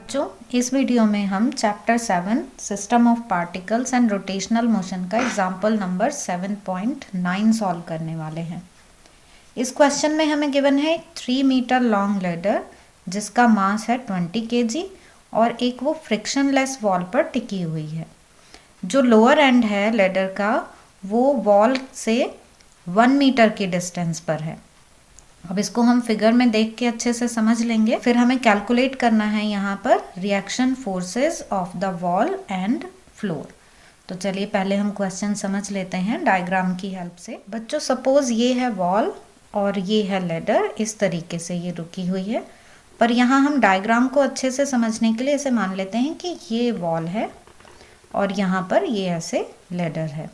बच्चों, इस वीडियो में हम chapter 7 system of particles and rotational motion का एग्जाम्पल नंबर 7.9 सॉल्व करने वाले हैं। इस क्वेश्चन में हमें गिवन है एक 3 मीटर लॉन्ग लेडर जिसका मास है 20 kg और एक वो फ्रिक्शनलेस वॉल पर टिकी हुई है। जो लोअर एंड है लेडर का वो वॉल से 1 मीटर की डिस्टेंस पर है। अब इसको हम फिगर में देख के अच्छे से समझ लेंगे। फिर हमें कैलकुलेट करना है यहाँ पर reaction forces of the wall and floor. तो चलिए पहले हम क्वेश्चन समझ लेते हैं डायग्राम की हेल्प से। बच्चों, सपोज ये है वॉल और ये है लेडर, इस तरीके से ये रुकी हुई है। पर यहाँ हम डायग्राम को अच्छे से समझने के लिए ऐसे मान लेते हैं कि ये वॉल है और यहाँ पर ये ऐसे लेडर है।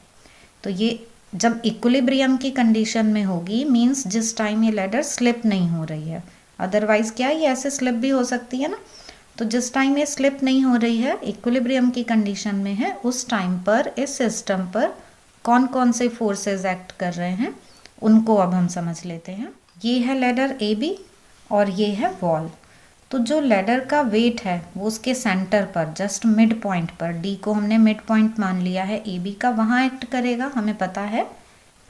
तो ये जब इक्विलिब्रियम की कंडीशन में होगी, मींस जिस टाइम ये लेडर स्लिप नहीं हो रही है। अदरवाइज क्या ये ऐसे स्लिप भी हो सकती है ना। तो जिस टाइम ये स्लिप नहीं हो रही है, इक्विलिब्रियम की कंडीशन में है, उस टाइम पर इस सिस्टम पर कौन कौन से फोर्सेस एक्ट कर रहे हैं उनको अब हम समझ लेते हैं। ये है लेडर ए बी और ये है वॉल। तो जो लेडर का वेट है वो उसके सेंटर पर, जस्ट मिड पॉइंट पर, डी को हमने मिड पॉइंट मान लिया है ए बी का, वहाँ एक्ट करेगा। हमें पता है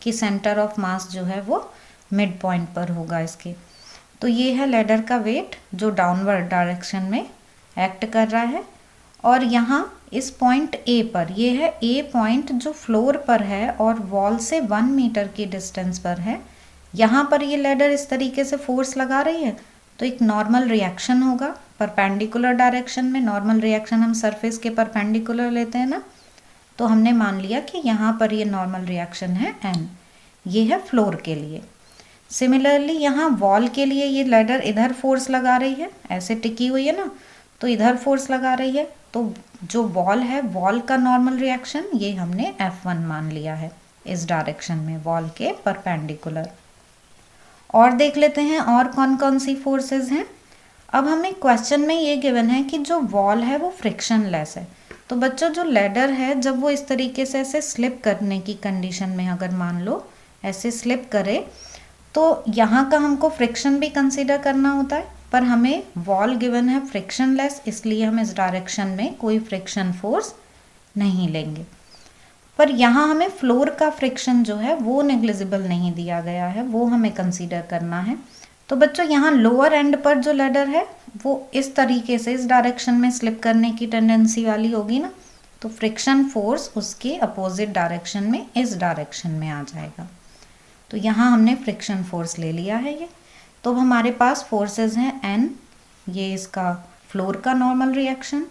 कि सेंटर ऑफ मास जो है वो मिड पॉइंट पर होगा इसके। तो ये है लेडर का वेट जो डाउनवर्ड डायरेक्शन में एक्ट कर रहा है। और यहाँ इस पॉइंट ए पर, ये है ए पॉइंट जो फ्लोर पर है और वॉल से 1 मीटर की डिस्टेंस पर है। यहाँ पर ये लेडर इस तरीके से फोर्स लगा रही है तो एक नॉर्मल रिएक्शन होगा परपेंडिकुलर डायरेक्शन में। नॉर्मल रिएक्शन हम सरफेस के परपेंडिकुलर लेते हैं ना। तो हमने मान लिया कि यहाँ पर ये नॉर्मल रिएक्शन है एन। ये है फ्लोर के लिए। सिमिलरली यहाँ वॉल के लिए ये लेडर इधर फोर्स लगा रही है, ऐसे टिकी हुई है ना, तो इधर फोर्स लगा रही है। तो जो वॉल है, वॉल का नॉर्मल रिएक्शन ये हमने F1 मान लिया है इस डायरेक्शन में, वॉल के परपेंडिकुलर। और देख लेते हैं और कौन कौन सी फोर्सेस हैं। अब हमें क्वेश्चन में ये गिवन है कि जो वॉल है वो फ्रिक्शनलेस है। तो बच्चों, जो लेडर है जब वो इस तरीके से ऐसे स्लिप करने की कंडीशन में, अगर मान लो ऐसे स्लिप करे, तो यहाँ का हमको फ्रिक्शन भी कंसीडर करना होता है। पर हमें वॉल गिवन है फ्रिक्शनलेस, इसलिए हम इस डायरेक्शन में कोई फ्रिक्शन फोर्स नहीं लेंगे। पर यहाँ हमें फ्लोर का फ्रिक्शन जो है वो नेग्लिजिबल नहीं दिया गया है, वो हमें कंसीडर करना है। तो बच्चों, यहाँ लोअर एंड पर जो लेडर है वो इस तरीके से इस डायरेक्शन में स्लिप करने की टेंडेंसी वाली होगी ना, तो फ्रिक्शन फोर्स उसके अपोजिट डायरेक्शन में, इस डायरेक्शन में आ जाएगा। तो यहाँ हमने फ्रिक्शन फोर्स ले लिया है ये। तो अब हमारे पास फोर्सेस हैं एन, ये इसका फ्लोर का नॉर्मल रिएक्शन,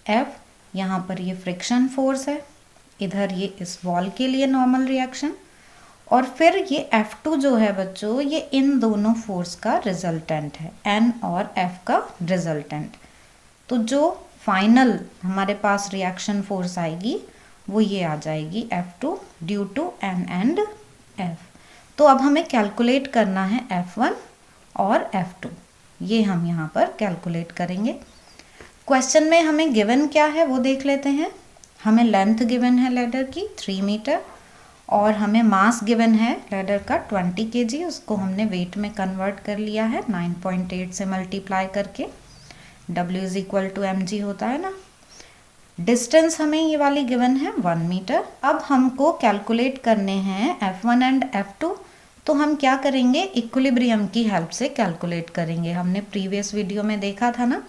एफ यहाँ पर ये फ्रिक्शन फोर्स है, इधर ये इस वॉल के लिए नॉर्मल रिएक्शन, और फिर ये F2 जो है बच्चों, ये इन दोनों फोर्स का रिजल्टेंट है, N और F का रिजल्टेंट। तो जो फाइनल हमारे पास रिएक्शन फोर्स आएगी वो ये आ जाएगी F2 due to N and F। तो अब हमें कैलकुलेट करना है F1 और F2, ये हम यहाँ पर कैलकुलेट करेंगे। क्वेश्चन में हमें गिवन क्या है वो देख लेते हैं। हमें लेंथ गिवन है लेडर की 3 मीटर और हमें मास गिवन है लेडर का 20 kg। उसको हमने वेट में कन्वर्ट कर लिया है 9.8 से मल्टीप्लाई करके। W is equal to mg होता है ना। डिस्टेंस हमें ये वाली गिवन है 1 मीटर। अब हमको कैलकुलेट करने हैं F1 एंड F2। तो हम क्या करेंगे, इक्विलिब्रियम की हेल्प से कैलकुलेट करेंगे। हमने प्रीवियस वीडियो में देखा था ना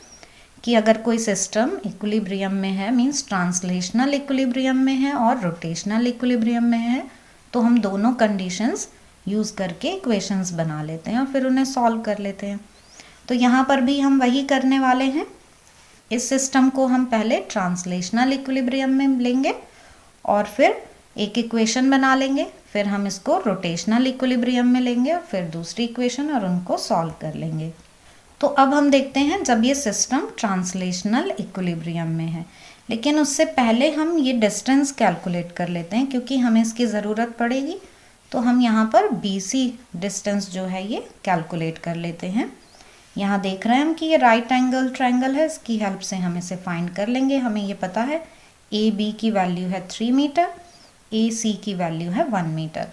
कि अगर कोई सिस्टम इक्विलिब्रियम में है, मींस ट्रांसलेशनल इक्विलिब्रियम में है और रोटेशनल इक्विलिब्रियम में है, तो हम दोनों कंडीशंस यूज़ करके इक्वेशंस बना लेते हैं और फिर उन्हें सॉल्व कर लेते हैं। तो यहाँ पर भी हम वही करने वाले हैं। इस सिस्टम को हम पहले ट्रांसलेशनल इक्विलिब्रियम में लेंगे और फिर एक इक्वेशन बना लेंगे, फिर हम इसको रोटेशनल इक्विलिब्रियम में लेंगे और फिर दूसरी इक्वेशन, और उनको सॉल्व कर लेंगे। तो अब हम देखते हैं जब ये सिस्टम ट्रांसलेशनल इक्विलिब्रियम में है। लेकिन उससे पहले हम ये डिस्टेंस कैलकुलेट कर लेते हैं क्योंकि हमें इसकी ज़रूरत पड़ेगी। तो हम यहाँ पर BC डिस्टेंस जो है ये कैलकुलेट कर लेते हैं। यहाँ देख रहे हैं हम कि ये राइट एंगल ट्रायंगल है, इसकी हेल्प से हम इसे फाइंड कर लेंगे। हमें ये पता है AB की वैल्यू है 3 मीटर, AC की वैल्यू है 1 मीटर।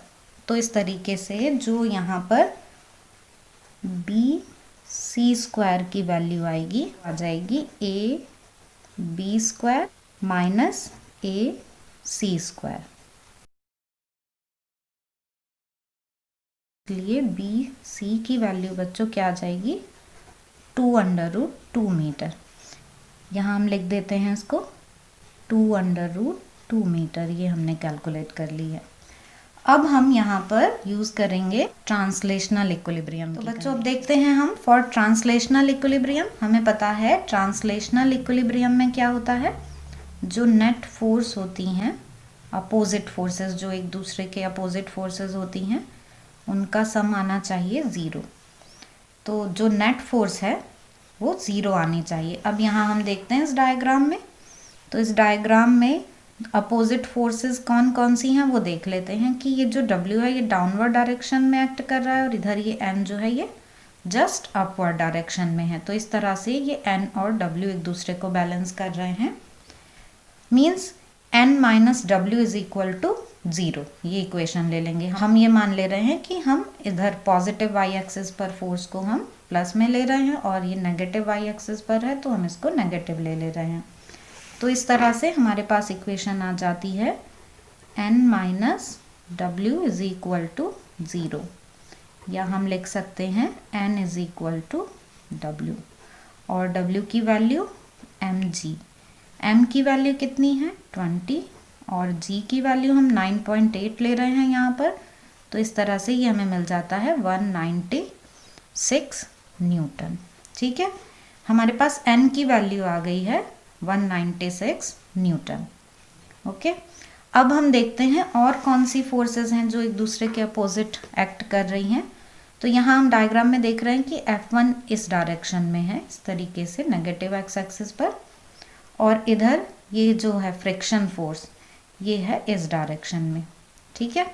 तो इस तरीके से जो यहाँ पर B सी स्क्वायर की वैल्यू आएगी, आ जाएगी A B square minus A C square. इसलिए बी सी की वैल्यू बच्चों क्या आ जाएगी 2√2 मीटर। यहाँ हम लिख देते हैं इसको 2√2 मीटर, ये हमने कैलकुलेट कर ली है। अब हम यहाँ पर यूज़ करेंगे ट्रांसलेशनल इक्विलिब्रियम। तो बच्चों अब देखते हैं हम फॉर ट्रांसलेशनल इक्विलिब्रियम। हमें पता है ट्रांसलेशनल इक्विलिब्रियम में क्या होता है, जो नेट फोर्स होती हैं, अपोजिट फोर्सेस, जो एक दूसरे के अपोजिट फोर्सेस होती हैं, उनका सम आना चाहिए 0। तो जो नेट फोर्स है वो 0 आनी चाहिए। अब यहाँ हम देखते हैं इस डायग्राम में, तो इस डायग्राम में अपोजिट फोर्सेस कौन कौन सी हैं वो देख लेते हैं कि ये जो W है ये डाउनवर्ड डायरेक्शन में एक्ट कर रहा है और इधर ये N जो है ये जस्ट अपवर्ड डायरेक्शन में है। तो इस तरह से ये N और W एक दूसरे को बैलेंस कर रहे हैं। Means N minus W is equal to 0, ये इक्वेशन ले लेंगे। हम ये मान ले रहे हैं कि हम इधर पॉजिटिव y एक्सिस पर फोर्स को हम प्लस में ले रहे हैं और ये नेगेटिव y एक्सिस पर है तो हम इसको नेगेटिव ले रहे हैं। तो इस तरह से हमारे पास इक्वेशन आ जाती है N minus W is equal to 0, या हम लिख सकते हैं N is equal to W, और W की वैल्यू mg, m की वैल्यू कितनी है 20 और g की वैल्यू हम 9.8 ले रहे हैं यहाँ पर। तो इस तरह से ये हमें मिल जाता है 196 न्यूटन। ठीक है, हमारे पास n की वैल्यू आ गई है 196 न्यूटन। ओके, अब हम देखते हैं और कौन सी फोर्सेस हैं जो एक दूसरे के अपोजिट एक्ट कर रही हैं। तो यहाँ हम डायग्राम में देख रहे हैं कि F1 इस डायरेक्शन में है, इस तरीके से नेगेटिव एक्स एक्सिस पर, और इधर ये जो है फ्रिक्शन फोर्स ये है इस डायरेक्शन में। ठीक है,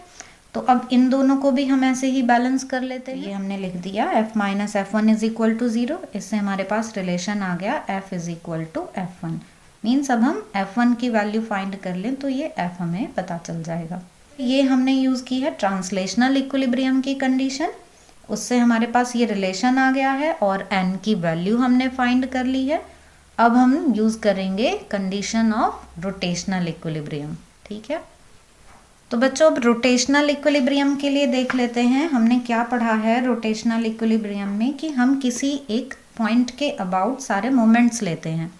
तो अब इन दोनों को भी हम ऐसे ही बैलेंस कर लेते हैं। ये हमने लिख दिया F minus F1 is equal to 0, इससे हमारे पास रिलेशन आ गया F is equal to F1। Means अब हम F1 की वैल्यू फाइंड कर लें तो ये F हमें पता चल जाएगा। ये हमने यूज़ की है ट्रांसलेशनल इक्विलिब्रियम की कंडीशन, उससे हमारे पास ये रिलेशन आ गया है और n की वैल्यू हमने फाइंड कर ली है। अब हम यूज़ करेंगे कंडीशन ऑफ रोटेशनल इक्विलिब्रियम। ठीक है, तो बच्चों अब रोटेशनल इक्विलिब्रियम के लिए देख लेते हैं हमने क्या पढ़ा है रोटेशनल इक्विलिब्रियम में, कि हम किसी एक पॉइंट के अबाउट सारे मोमेंट्स लेते हैं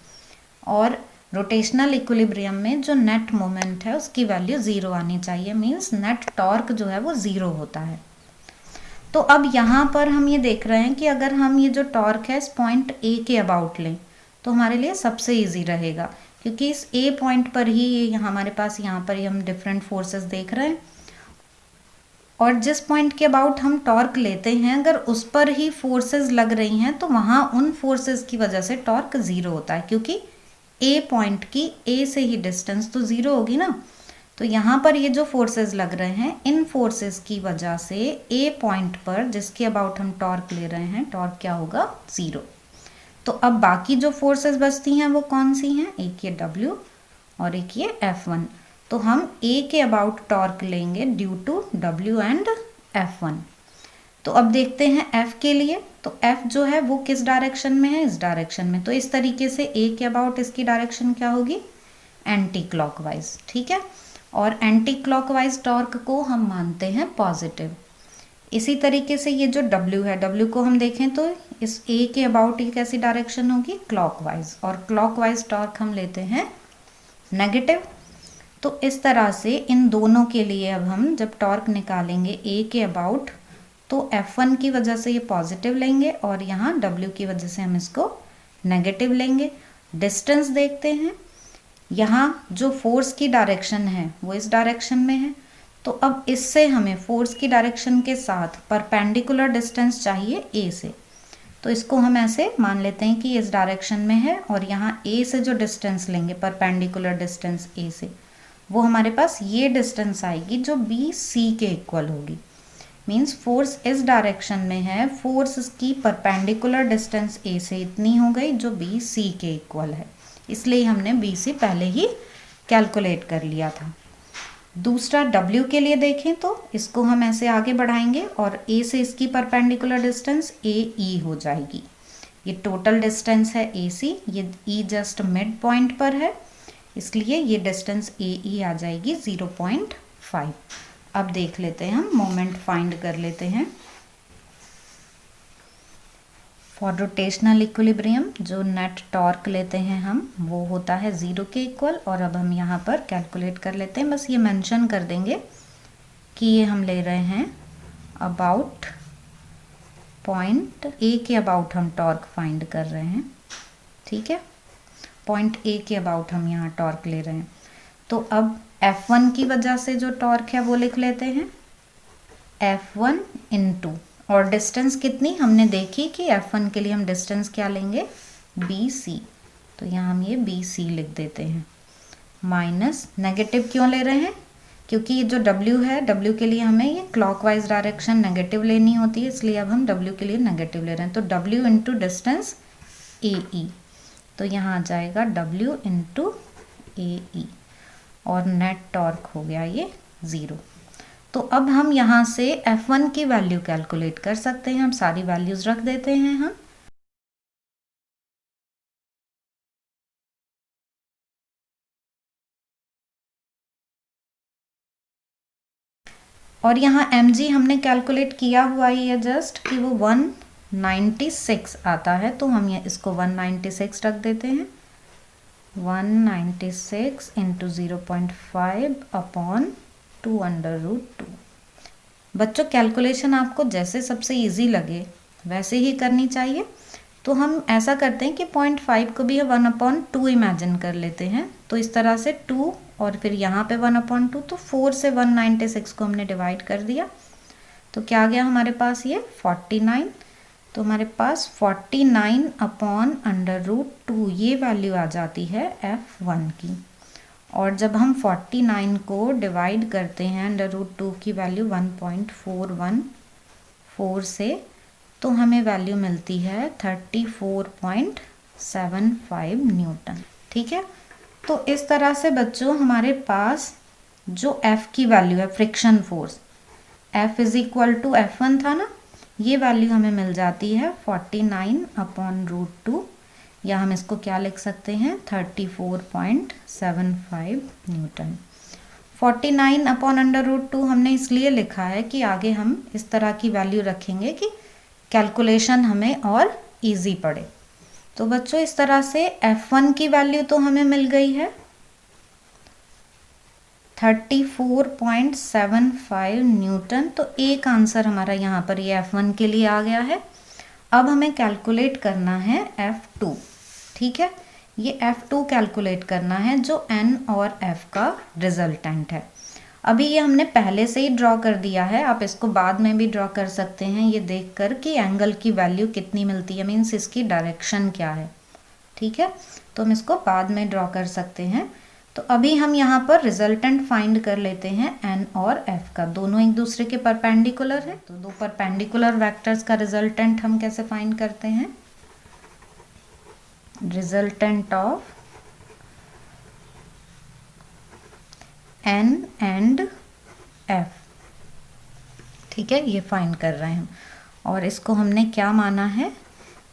और रोटेशनल इक्विलिब्रियम में जो नेट मोमेंट है उसकी वैल्यू 0 आनी चाहिए। मीन्स नेट टॉर्क जो है वो 0 होता है। तो अब यहाँ पर हम ये देख रहे हैं कि अगर हम ये जो टॉर्क है इस पॉइंट A के अबाउट लें तो हमारे लिए सबसे ईजी रहेगा, क्योंकि इस A पॉइंट पर ही ये हमारे पास यहाँ पर ही हम डिफरेंट फोर्सेस देख रहे हैं, और जिस पॉइंट के अबाउट हम टॉर्क लेते हैं अगर उस पर ही फोर्सेस लग रही हैं तो वहाँ उन फोर्सेस की वजह से टॉर्क 0 होता है, क्योंकि A पॉइंट की A से ही डिस्टेंस तो 0 होगी ना। तो यहाँ पर ये जो फोर्सेस लग रहे हैं इन फोर्सेस की वजह से A पॉइंट पर जिसके अबाउट हम टॉर्क ले रहे हैं टॉर्क क्या होगा 0। तो अब बाकी जो फोर्सेस बचती हैं वो कौन सी हैं, एक ये W और एक ये F1। तो हम A के अबाउट टॉर्क लेंगे due to W and F1। तो अब देखते हैं F के लिए, तो F जो है वो किस डायरेक्शन में है, इस डायरेक्शन में। तो इस तरीके से A के अबाउट इसकी डायरेक्शन क्या होगी, एंटी क्लॉकवाइज। ठीक है, और एंटी क्लॉकवाइज टॉर्क को हम मानते हैं पॉजिटिव। इसी तरीके से ये जो W है, W को हम देखें तो इस A के अबाउट ये कैसी डायरेक्शन होगी, क्लॉकवाइज, और क्लॉकवाइज टॉर्क हम लेते हैं नेगेटिव। तो इस तरह से इन दोनों के लिए अब हम जब टॉर्क निकालेंगे A के अबाउट तो F1 की वजह से ये पॉजिटिव लेंगे और यहाँ W की वजह से हम इसको नेगेटिव लेंगे। डिस्टेंस देखते हैं, यहाँ जो फोर्स की डायरेक्शन है वो इस डायरेक्शन में है, तो अब इससे हमें फोर्स की डायरेक्शन के साथ परपेंडिकुलर डिस्टेंस चाहिए A से। तो इसको हम ऐसे मान लेते हैं कि इस डायरेक्शन में है और यहाँ A से जो डिस्टेंस लेंगे परपेंडिकुलर डिस्टेंस A से, वो हमारे पास ये डिस्टेंस आएगी जो BC के इक्वल होगी। मीन्स फोर्स इस डायरेक्शन में है, फोर्स की परपेंडिकुलर डिस्टेंस A से इतनी हो गई जो BC के इक्वल है, इसलिए हमने BC पहले ही कैलकुलेट कर लिया था। दूसरा W के लिए देखें तो इसको हम ऐसे आगे बढ़ाएंगे और A से इसकी परपेंडिकुलर डिस्टेंस AE हो जाएगी। ये टोटल डिस्टेंस है AC, ये E जस्ट मिड पॉइंट पर है, इसलिए ये डिस्टेंस AE आ जाएगी 0.5। अब देख लेते हैं, हम मोमेंट फाइंड कर लेते हैं। फॉर रोटेशनल इक्विलिब्रियम जो नेट टॉर्क लेते हैं हम, वो होता है 0 के इक्वल। और अब हम यहाँ पर कैलकुलेट कर लेते हैं, बस ये मेंशन कर देंगे कि ये हम ले रहे हैं अबाउट पॉइंट A के अबाउट हम टॉर्क फाइंड कर रहे हैं, ठीक है। पॉइंट A के अबाउट हम यहाँ टॉर्क ले रहे हैं। तो अब F1 की वजह से जो टॉर्क है वो लिख लेते हैं F1 इंटू, और डिस्टेंस कितनी हमने देखी कि F1 के लिए हम डिस्टेंस क्या लेंगे, BC, तो यहाँ हम ये BC लिख देते हैं। माइनस, नेगेटिव क्यों ले रहे हैं, क्योंकि ये जो W है, W के लिए हमें ये क्लॉकवाइज डायरेक्शन नेगेटिव लेनी होती है, इसलिए अब हम W के लिए नेगेटिव ले रहे हैं। तो W इंटू डिस्टेंस AE, तो यहाँ आ जाएगा W इंटू AE, और नेट टॉर्क हो गया ये 0। तो अब हम यहाँ से F1 की वैल्यू कैलकुलेट कर सकते हैं। हम सारी वैल्यूज रख देते हैं हम। और यहाँ mg हमने कैलकुलेट किया हुआ ही है जस्ट, कि वो 196 आता है, तो हम ये इसको 196 रख देते हैं। 196 इंटू 0.5 अपॉन 2√2। बच्चों कैलकुलेशन आपको जैसे सबसे इजी लगे वैसे ही करनी चाहिए। तो हम ऐसा करते हैं कि 0.5 को भी 1/2 इमेजिन कर लेते हैं। तो इस तरह से 2 और फिर यहाँ पे 1/2, तो 4 से 196 को हमने डिवाइड कर दिया। तो क्या आ गया हमारे पास, ये 49। तो हमारे पास 49/√2 ये वैल्यू आ जाती है F1 की। और जब हम 49 को डिवाइड करते हैं √2 की वैल्यू 1.414 से, तो हमें वैल्यू मिलती है 34.75 न्यूटन, ठीक है। तो इस तरह से बच्चों हमारे पास जो F की वैल्यू है, friction force, F is equal to F1 था ना, ये वैल्यू हमें मिल जाती है 49/√2, या हम इसको क्या लिख सकते हैं, 34.75 न्यूटन। 49/√2 हमने इसलिए लिखा है कि आगे हम इस तरह की वैल्यू रखेंगे कि कैलकुलेशन हमें और इजी पड़े। तो बच्चों इस तरह से F1 की वैल्यू तो हमें मिल गई है 34.75 न्यूटन। तो एक आंसर हमारा यहाँ पर ये F1 के लिए आ गया है। अब हमें कैलकुलेट करना है F2, ठीक है। ये F2 कैलकुलेट करना है जो N और F का रिजल्टेंट है। अभी ये हमने पहले से ही ड्रॉ कर दिया है, आप इसको बाद में भी ड्रॉ कर सकते हैं ये देखकर कि एंगल की वैल्यू कितनी मिलती है, मीन्स इसकी डायरेक्शन क्या है, ठीक है। तो हम इसको बाद में ड्रॉ कर सकते हैं। तो अभी हम यहाँ पर रिजल्टेंट फाइंड कर लेते हैं N और F का, दोनों एक दूसरे के परपेंडिकुलर है। तो दो परपेंडिकुलर वेक्टर्स का रिजल्टेंट हम कैसे फाइंड करते हैं, resultant of N and F, ठीक है, ये फाइंड कर रहे हैं हम। और इसको हमने क्या माना है,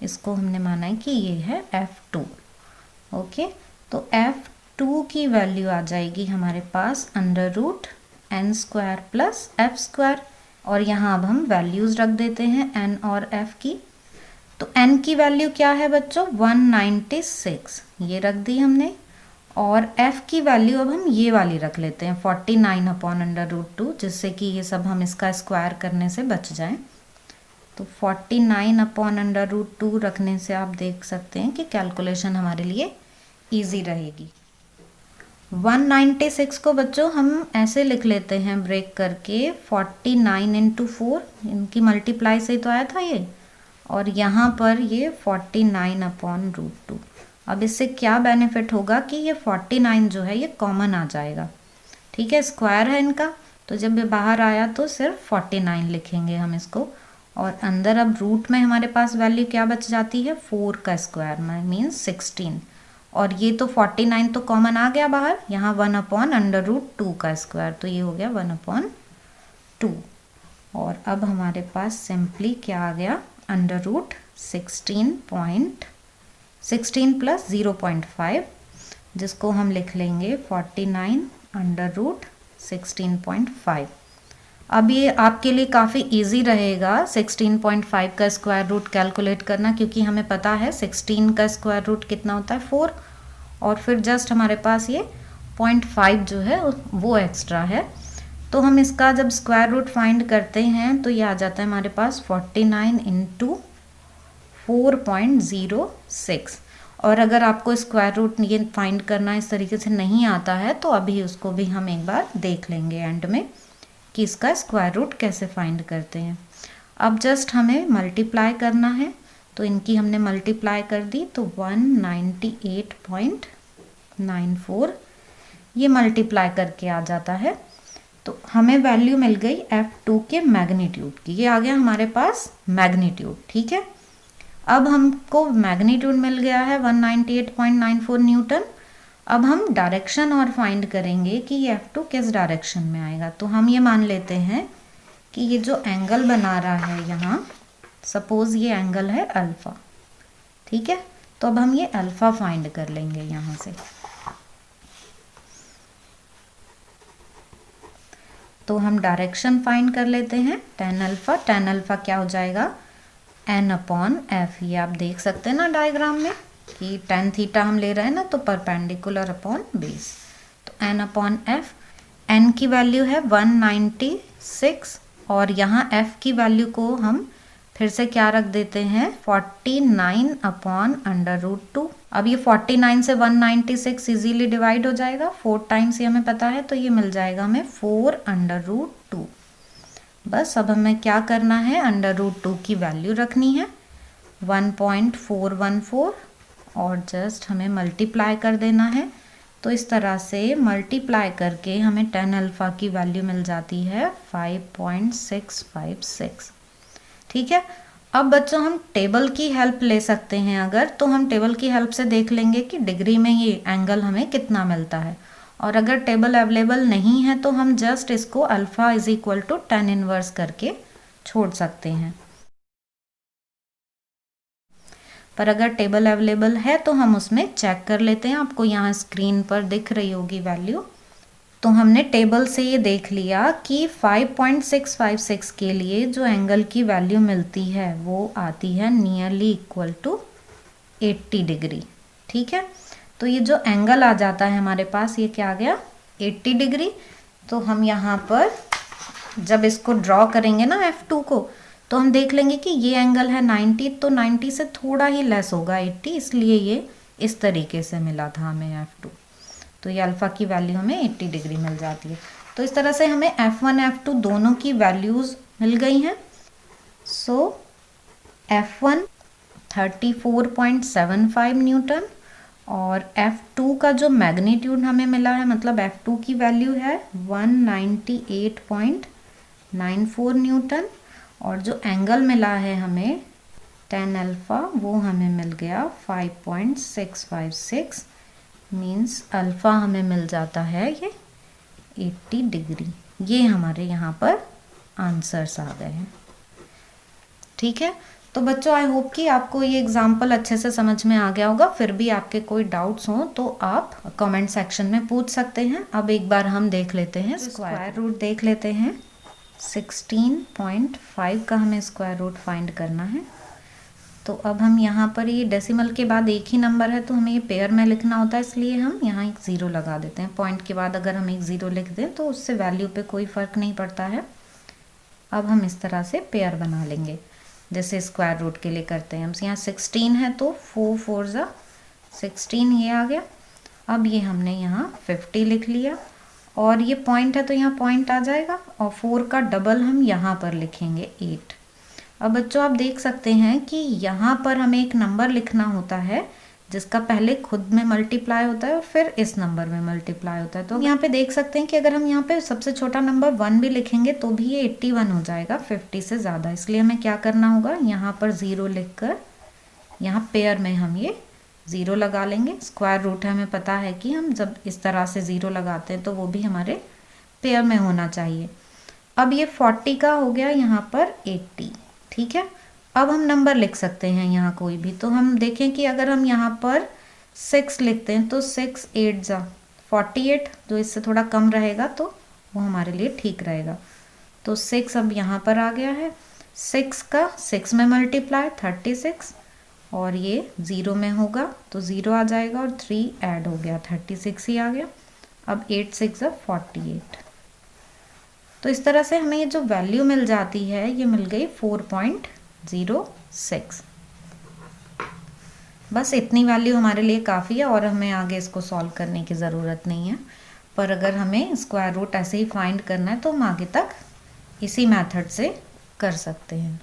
इसको हमने माना है कि ये है F2, ओके। तो F2 की वैल्यू आ जाएगी हमारे पास √n² प्लस f²। और यहाँ अब हम वैल्यूज़ रख देते हैं N और F की। तो N की वैल्यू क्या है बच्चों, 196, ये रख दी हमने। और F की वैल्यू अब हम ये वाली रख लेते हैं 49/√2, जिससे कि ये सब हम इसका स्क्वायर करने से बच जाएं। तो 49/√2 रखने से आप देख सकते हैं कि कैलकुलेशन हमारे लिए इजी रहेगी। 196 को बच्चों हम ऐसे लिख लेते हैं ब्रेक करके, 49 × 4, इनकी मल्टीप्लाई से तो आया था ये, और यहाँ पर ये 49/√2। अब इससे क्या बेनिफिट होगा कि ये 49 जो है ये कॉमन आ जाएगा, ठीक है, स्क्वायर है इनका। तो जब ये बाहर आया तो सिर्फ 49 लिखेंगे हम इसको। और अंदर अब रूट में हमारे पास वैल्यू क्या बच जाती है, 4 का स्क्वायर मीन्स 16। और ये तो 49 तो कॉमन आ गया बाहर, यहाँ 1/√2 का स्क्वायर, तो ये हो गया 1/2। और अब हमारे पास सिंपली क्या आ गया, √3 16 प्लस 0.5, जिसको हम लिख लेंगे 49 अंडर रूट 16.5। अब ये आपके लिए काफ़ी इजी रहेगा 16.5 का स्क्वायर रूट कैलकुलेट करना, क्योंकि हमें पता है 16 का स्क्वायर रूट कितना होता है 4, और फिर जस्ट हमारे पास ये 0.5 जो है वो एक्स्ट्रा है। तो हम इसका जब स्क्वायर रूट फाइंड करते हैं तो ये आ जाता है हमारे पास 49 इंटू 4.06। और अगर आपको स्क्वायर रूट ये फाइंड करना इस तरीके से नहीं आता है तो अभी उसको भी हम एक बार देख लेंगे एंड में कि इसका स्क्वायर रूट कैसे फाइंड करते हैं। अब जस्ट हमें मल्टीप्लाई करना है, तो इनकी हमने मल्टीप्लाई कर दी तो 198.94 ये मल्टीप्लाई करके आ जाता है। तो हमें वैल्यू मिल गई F2 के मैग्नीट्यूड की, ये आ गया हमारे पास मैग्नीट्यूड। ठीक है, अब हमको मैग्नीट्यूड मिल गया है 198.94 न्यूटन। अब हम डायरेक्शन और फाइंड करेंगे कि ये F2 किस डायरेक्शन में आएगा। तो हम ये मान लेते हैं कि ये जो एंगल बना रहा है यहाँ, सपोज ये एंगल है अल्फ़ा। ठीक है, तो अब हम ये अल्फ़ा फाइंड कर लेंगे यहाँ से। तो हम डायरेक्शन फाइंड कर लेते हैं tan अल्फ़ा। tan अल्फ़ा क्या हो जाएगा n/f। ये आप देख सकते हैं ना डायग्राम में कि tan थीटा हम ले रहे हैं ना, तो परपेंडिकुलर अपॉन बेस। तो n/f, n की वैल्यू है 196 और यहाँ f की वैल्यू को हम फिर से क्या रख देते हैं 49/√2। अब ये 49 से 196 इजीली डिवाइड हो जाएगा, 4 टाइम्स ये हमें पता है, तो ये मिल जाएगा हमें 4/√2। बस अब हमें क्या करना है, √2 की वैल्यू रखनी है 1.414 और जस्ट हमें मल्टीप्लाई कर देना है। तो इस तरह से मल्टीप्लाई करके हमें tan अल्फ़ा की वैल्यू मिल जाती है 5.656। ठीक है, अब बच्चों हम टेबल की हेल्प ले सकते हैं अगर, तो हम टेबल की हेल्प से देख लेंगे कि डिग्री में ये एंगल हमें कितना मिलता है। और अगर टेबल अवेलेबल नहीं है तो हम जस्ट इसको alpha is equal to tan inverse करके छोड़ सकते हैं। पर अगर टेबल अवेलेबल है तो हम उसमें चेक कर लेते हैं। आपको यहाँ स्क्रीन पर दिख रही होगी वैल्यू। तो हमने टेबल से ये देख लिया कि 5.656 के लिए जो एंगल की वैल्यू मिलती है वो आती है नियरली इक्वल टू 80 डिग्री। ठीक है, तो ये जो एंगल आ जाता है हमारे पास, ये क्या आ गया 80 डिग्री। तो हम यहाँ पर जब इसको ड्रॉ करेंगे ना F2 को, तो हम देख लेंगे कि ये एंगल है 90, तो 90 से थोड़ा ही लेस होगा 80, इसलिए ये इस तरीके से मिला था हमें F2। तो ये अल्फ़ा की वैल्यू हमें 80 डिग्री मिल जाती है। तो इस तरह से हमें F1 F2 दोनों की वैल्यूज़ मिल गई हैं। सो F1 34.75 न्यूटन और F2 का जो मैग्नीट्यूड हमें मिला है, मतलब F2 की वैल्यू है 198.94 न्यूटन और जो एंगल मिला है हमें tan अल्फ़ा वो हमें मिल गया 5.656, मीन्स अल्फ़ा हमें मिल जाता है ये 80 डिग्री। ये हमारे यहाँ पर आंसर्स आ गए हैं। ठीक है, तो बच्चों आई होप कि आपको ये एग्जाम्पल अच्छे से समझ में आ गया होगा। फिर भी आपके कोई डाउट्स हों तो आप कमेंट सेक्शन में पूछ सकते हैं। अब एक बार हम देख लेते हैं स्क्वायर रूट देख लेते हैं। 16.5 का हमें स्क्वायर रूट फाइंड करना है। तो अब हम यहाँ पर ये डेसिमल के बाद एक ही नंबर है तो हमें ये पेयर में लिखना होता है, इसलिए हम यहाँ एक ज़ीरो लगा देते हैं। पॉइंट के बाद अगर हम एक ज़ीरो लिख दें तो उससे वैल्यू पे कोई फ़र्क नहीं पड़ता है। अब हम इस तरह से पेयर बना लेंगे जैसे स्क्वायर रूट के लिए करते हैं हम। यहाँ 16 है तो 4 4 ज़ा 16 ये आ गया। अब ये हमने यहाँ 50 लिख लिया और ये पॉइंट है तो यहाँ पॉइंट आ जाएगा और 4 का डबल हम यहाँ पर लिखेंगे 8। अब बच्चों आप देख सकते हैं कि यहाँ पर हमें एक नंबर लिखना होता है जिसका पहले खुद में मल्टीप्लाई होता है और फिर इस नंबर में मल्टीप्लाई होता है। तो यहाँ पे देख सकते हैं कि अगर हम यहाँ पे सबसे छोटा नंबर 1 भी लिखेंगे तो भी ये 81 हो जाएगा 50 से ज़्यादा। इसलिए हमें क्या करना होगा, यहाँ पर 0 लिख कर यहाँ पेयर में हम ये 0 लगा लेंगे। स्क्वायर रूट है, हमें पता है कि हम जब इस तरह से 0 लगाते हैं तो वो भी हमारे पेयर में होना चाहिए। अब ये 40 का हो गया यहाँ पर 80। ठीक है, अब हम नंबर लिख सकते हैं यहाँ कोई भी। तो हम देखें कि अगर हम यहाँ पर 6 लिखते हैं तो 6 8 जा 48, जो इससे थोड़ा कम रहेगा तो वो हमारे लिए ठीक रहेगा। तो 6 अब यहाँ पर आ गया है, 6 का 6 में मल्टीप्लाई 36, और ये 0 में होगा तो 0 आ जाएगा और 3 ऐड हो गया 36 ही आ गया। अब 8 6 48। तो इस तरह से हमें ये जो वैल्यू मिल जाती है ये मिल गई 4.06। बस इतनी वैल्यू हमारे लिए काफ़ी है और हमें आगे इसको सॉल्व करने की ज़रूरत नहीं है। पर अगर हमें स्क्वायर रूट ऐसे ही फाइंड करना है तो हम आगे तक इसी मेथड से कर सकते हैं।